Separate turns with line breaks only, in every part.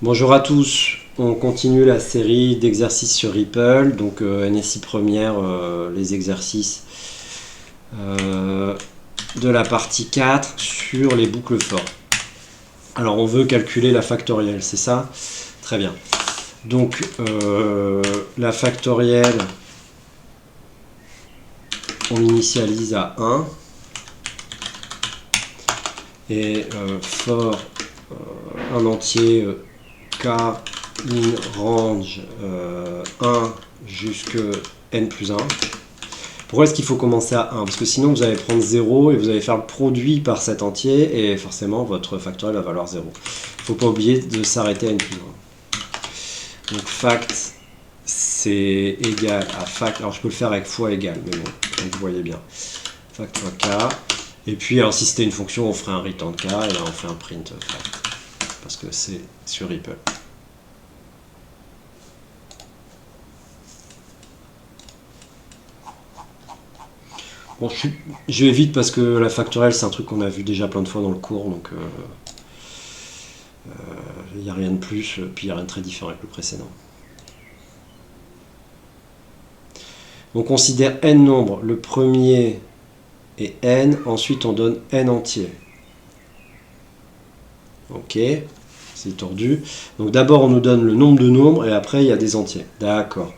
Bonjour à tous, on continue la série d'exercices sur Ripple, donc NSI première, les exercices de la partie 4 sur les boucles for. Alors on veut calculer la factorielle, c'est ça? Très bien. Donc la factorielle, on initialise à 1 et for un entier k in range 1 jusque n plus 1. Pourquoi est-ce qu'il faut commencer à 1? Parce que sinon vous allez prendre 0 et vous allez faire le produit par cet entier et forcément votre factoriel va valoir 0. Il ne faut pas oublier de s'arrêter à n plus 1. Donc fact c'est égal à fact. Alors je peux le faire avec fois égal, mais bon, donc vous voyez bien. Fact fois k. Et puis alors si c'était une fonction on ferait un return k et là on fait un print fact. Parce que c'est sur Ripple. Bon, je vais vite parce que la factorielle c'est un truc qu'on a vu déjà plein de fois dans le cours, donc il n'y a rien de plus, puis il n'y a rien de très différent avec le précédent. On considère n nombres, le premier est n, ensuite on donne n entier. Ok, c'est tordu. Donc d'abord on nous donne le nombre de nombres et après il y a des entiers. D'accord.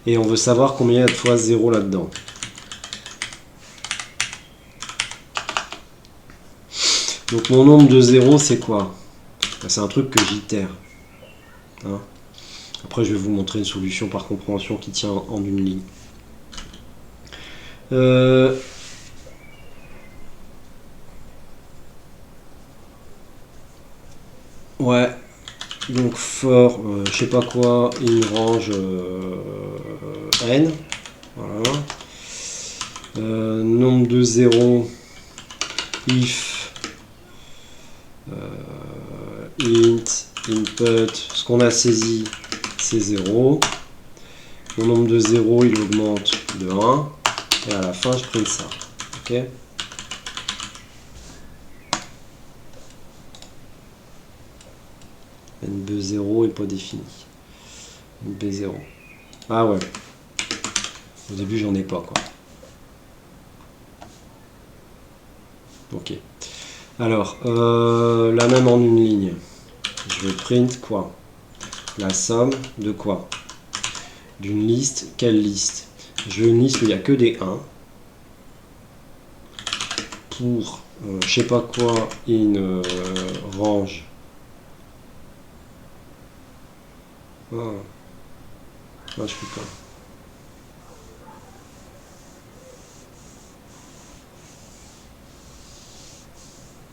Et on veut savoir combien il y a de fois 0 là-dedans. Donc mon nombre de 0 c'est quoi? C'est un truc que j'itère. Hein, après je vais vous montrer une solution par compréhension qui tient en une ligne. Ouais, donc for je sais pas quoi, in range n. Voilà. Nombre de 0 if int input, ce qu'on a saisi c'est 0. Mon nombre de 0 il augmente de 1 et à la fin je prenne ça. Ok, NB0 est pas défini. NB0. Ah ouais. Au début j'en ai pas quoi. Ok. Alors, la même en une ligne. Je vais print quoi? La somme de quoi? D'une liste. Quelle liste? Je veux une liste où il n'y a que des 1. Pour je sais pas quoi in range. Ah. Ah, je peux pas.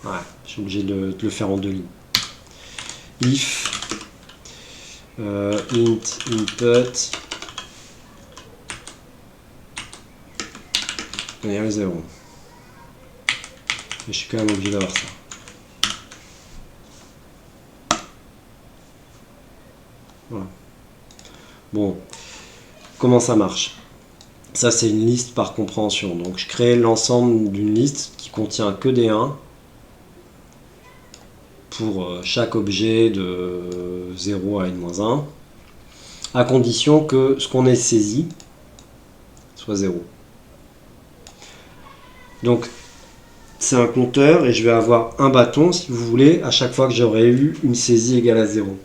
Ouais, je suis obligé de le faire en deux lignes. If int input égale 0. Mais je suis quand même obligé d'avoir ça. Voilà. Bon, comment ça marche? Ça c'est une liste par compréhension. Donc je crée l'ensemble d'une liste qui contient que des 1 pour chaque objet de 0 à n-1, à condition que ce qu'on ait saisi soit 0. Donc c'est un compteur et je vais avoir un bâton, si vous voulez, à chaque fois que j'aurai eu une saisie égale à 0.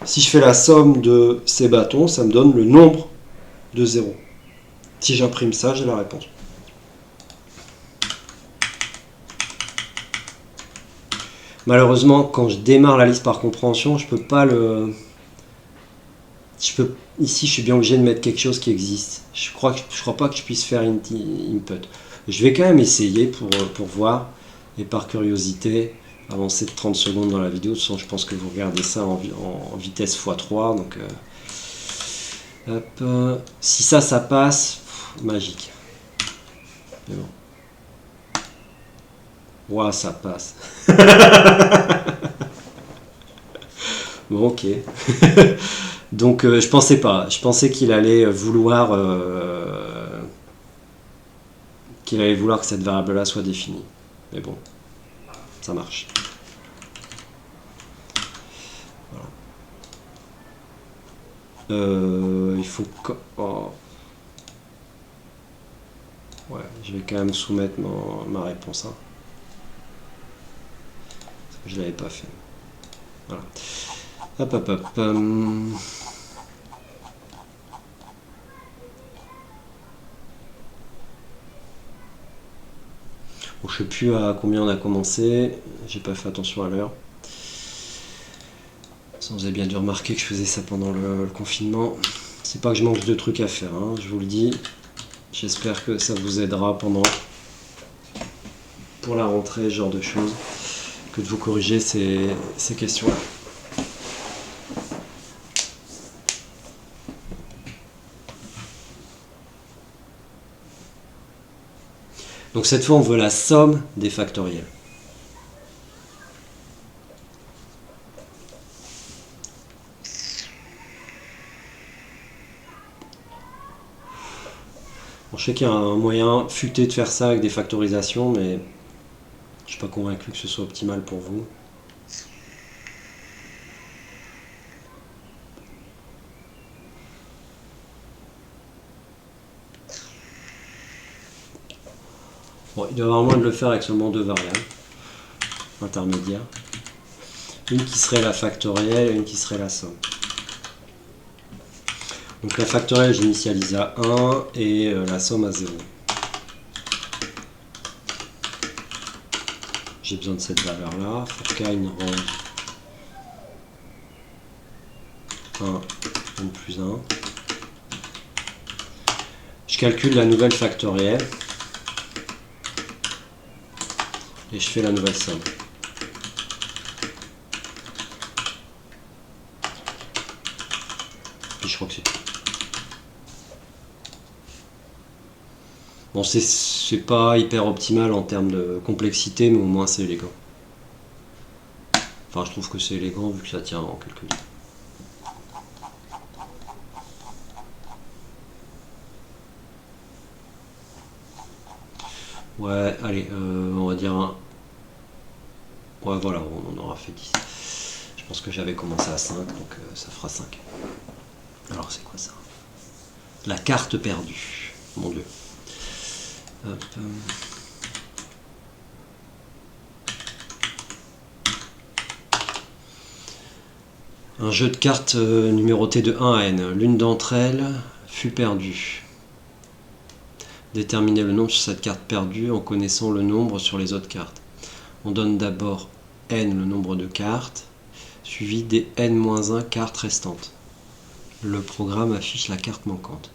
Si je fais la somme de ces bâtons, ça me donne le nombre de 0. Si j'imprime ça, j'ai la réponse. Malheureusement, quand je démarre la liste par compréhension, je peux pas le... Ici, je suis bien obligé de mettre quelque chose qui existe. Je crois pas que je puisse faire input. Je vais quand même essayer pour voir, et par curiosité, avancer de 30 secondes dans la vidéo. De toute façon, je pense que vous regardez ça en vitesse x3. Donc, hop, si ça passe, magique. Mais bon. Ouah, ça passe. Bon, ok. Donc je pensais pas. Je pensais qu'il allait vouloir que cette variable-là soit définie. Mais bon, ça marche. Il faut que... oh. Ouais, je vais quand même soumettre ma réponse. Hein. Je l'avais pas fait. Voilà. Hop, hop, hop. Bon, je sais plus à combien on a commencé. J'ai pas fait attention à l'heure. Vous avez bien dû remarquer que je faisais ça pendant le confinement. C'est pas que je manque de trucs à faire, hein, je vous le dis. J'espère que ça vous aidera pour la rentrée, ce genre de choses, que de vous corriger ces questions-là. Donc cette fois, on veut la somme des factoriels. Bon, je sais qu'il y a un moyen futé de faire ça avec des factorisations, mais je suis pas convaincu que ce soit optimal pour vous. Bon, il doit y avoir moyen de le faire avec seulement deux variables intermédiaires. Une qui serait la factorielle et une qui serait la somme. Donc la factorielle, j'initialise à 1 et la somme à 0. J'ai besoin de cette valeur-là. For k in range 1, n plus 1. Je calcule la nouvelle factorielle. Et je fais la nouvelle somme. Puis je crois que c'est tout. Bon, c'est pas hyper optimal en termes de complexité, mais au moins c'est élégant. Enfin, je trouve que c'est élégant vu que ça tient en quelques lignes. Ouais, allez, on va dire un... Ouais, voilà, on en aura fait 10. Je pense que j'avais commencé à 5, donc ça fera 5. Alors, c'est quoi ça? La carte perdue. Mon Dieu. Hop. Un jeu de cartes numéroté de 1 à n. L'une d'entre elles fut perdue. Déterminer le nombre sur cette carte perdue en connaissant le nombre sur les autres cartes. On donne d'abord n, le nombre de cartes, suivi des n-1 cartes restantes. Le programme affiche la carte manquante.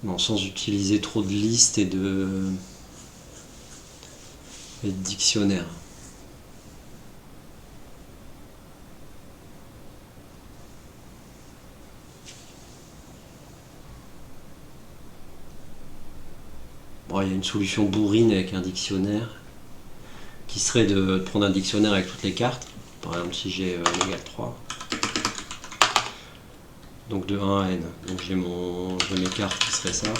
Bon, sans utiliser trop de listes et de dictionnaires. Bon, il y a une solution bourrine avec un dictionnaire qui serait de prendre un dictionnaire avec toutes les cartes. Par exemple, si j'ai l'égal 3. Donc de 1 à n. Donc j'ai mes cartes qui seraient ça.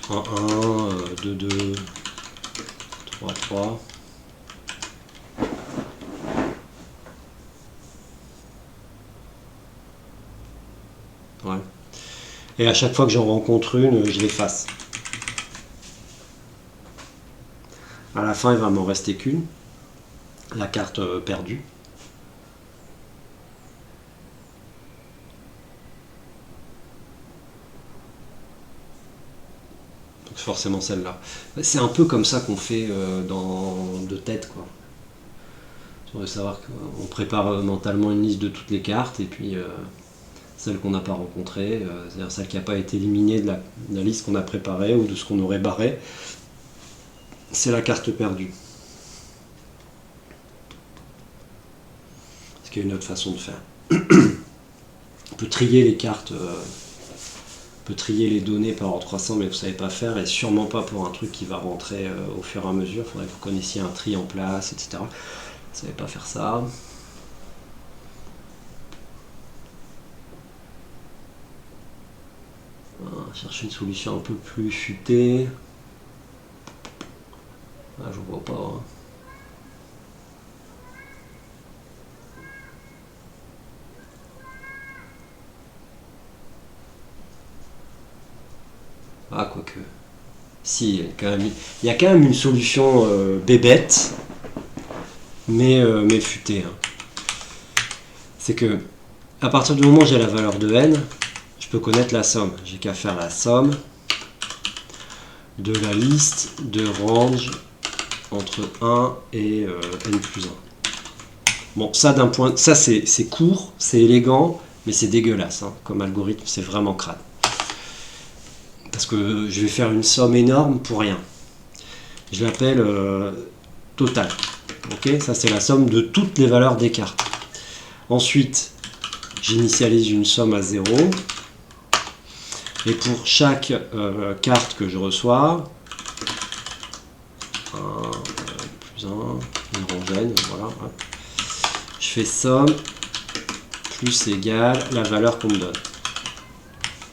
1, 1, 2, 2, 3, 3. Ouais. Et à chaque fois que j'en rencontre une, je l'efface. À la fin, il va m'en rester qu'une. La carte perdue. Donc forcément celle-là. C'est un peu comme ça qu'on fait de tête, quoi. On veut savoir qu'on prépare mentalement une liste de toutes les cartes et puis celle qu'on n'a pas rencontrée, c'est-à-dire celle qui n'a pas été éliminée de la liste qu'on a préparée ou de ce qu'on aurait barré, c'est la carte perdue. Ce qui est une autre façon de faire. On peut trier les cartes peut trier les données par ordre croissant, mais vous ne savez pas faire, et sûrement pas pour un truc qui va rentrer au fur et à mesure. Il faudrait que vous connaissiez un tri en place, etc. Vous ne savez pas faire ça. Chercher une solution un peu plus futée. Ah, je vois pas. Hein. Ah, quoique. Si, il y a quand même une solution bébête, mais futée. Hein. C'est que, à partir du moment où j'ai la valeur de n, je peux connaître la somme. J'ai qu'à faire la somme de la liste de range entre 1 et n plus 1. Bon, ça d'un point, ça c'est court, c'est élégant, mais c'est dégueulasse. Hein. Comme algorithme, c'est vraiment crade. Parce que je vais faire une somme énorme pour rien. Je l'appelle total. Ok, ça c'est la somme de toutes les valeurs des cartes. Ensuite, j'initialise une somme à 0. Et pour chaque carte que je reçois, 1 plus 1, une rangée, voilà. Je fais somme plus égale la valeur qu'on me donne.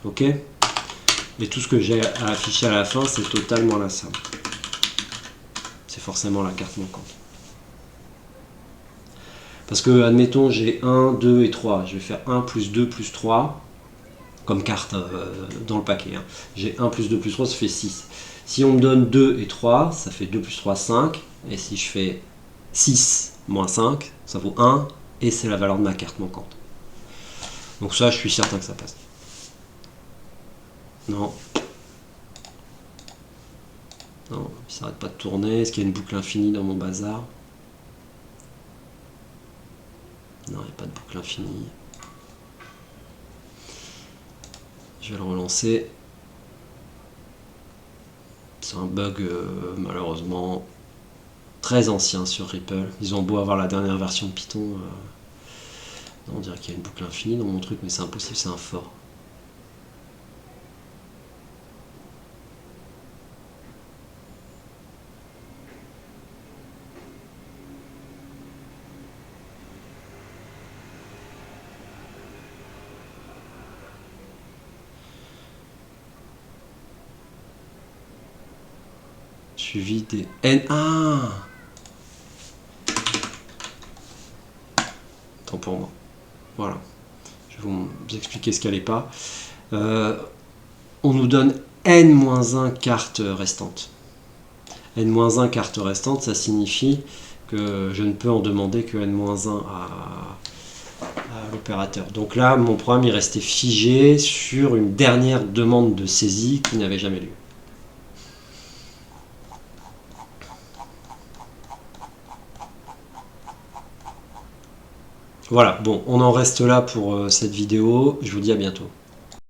Ok? Et tout ce que j'ai à afficher à la fin, c'est totalement la somme. C'est forcément la carte manquante. Parce que, admettons, j'ai 1, 2 et 3. Je vais faire 1 plus 2 plus 3 comme carte dans le paquet. Hein. J'ai 1 plus 2 plus 3, ça fait 6. Si on me donne 2 et 3, ça fait 2 plus 3, 5. Et si je fais 6 moins 5, ça vaut 1. Et c'est la valeur de ma carte manquante. Donc ça, je suis certain que ça passe. Non. Non, il s'arrête pas de tourner. Est-ce qu'il y a une boucle infinie dans mon bazar? Non, il n'y a pas de boucle infinie. Je vais le relancer. C'est un bug malheureusement très ancien sur Ripple. Ils ont beau avoir la dernière version de Python. Non, on dirait qu'il y a une boucle infinie dans mon truc, mais c'est impossible, c'est un for. Suivi des N1. Tant pour moi. Voilà. Je vais vous expliquer ce qu'elle n'est pas. On nous donne N-1 cartes restantes. N-1 cartes restantes, ça signifie que je ne peux en demander que N-1 à l'opérateur. Donc là, mon programme est resté figé sur une dernière demande de saisie qui n'avait jamais lieu. Voilà, bon, on en reste là pour cette vidéo. Je vous dis à bientôt.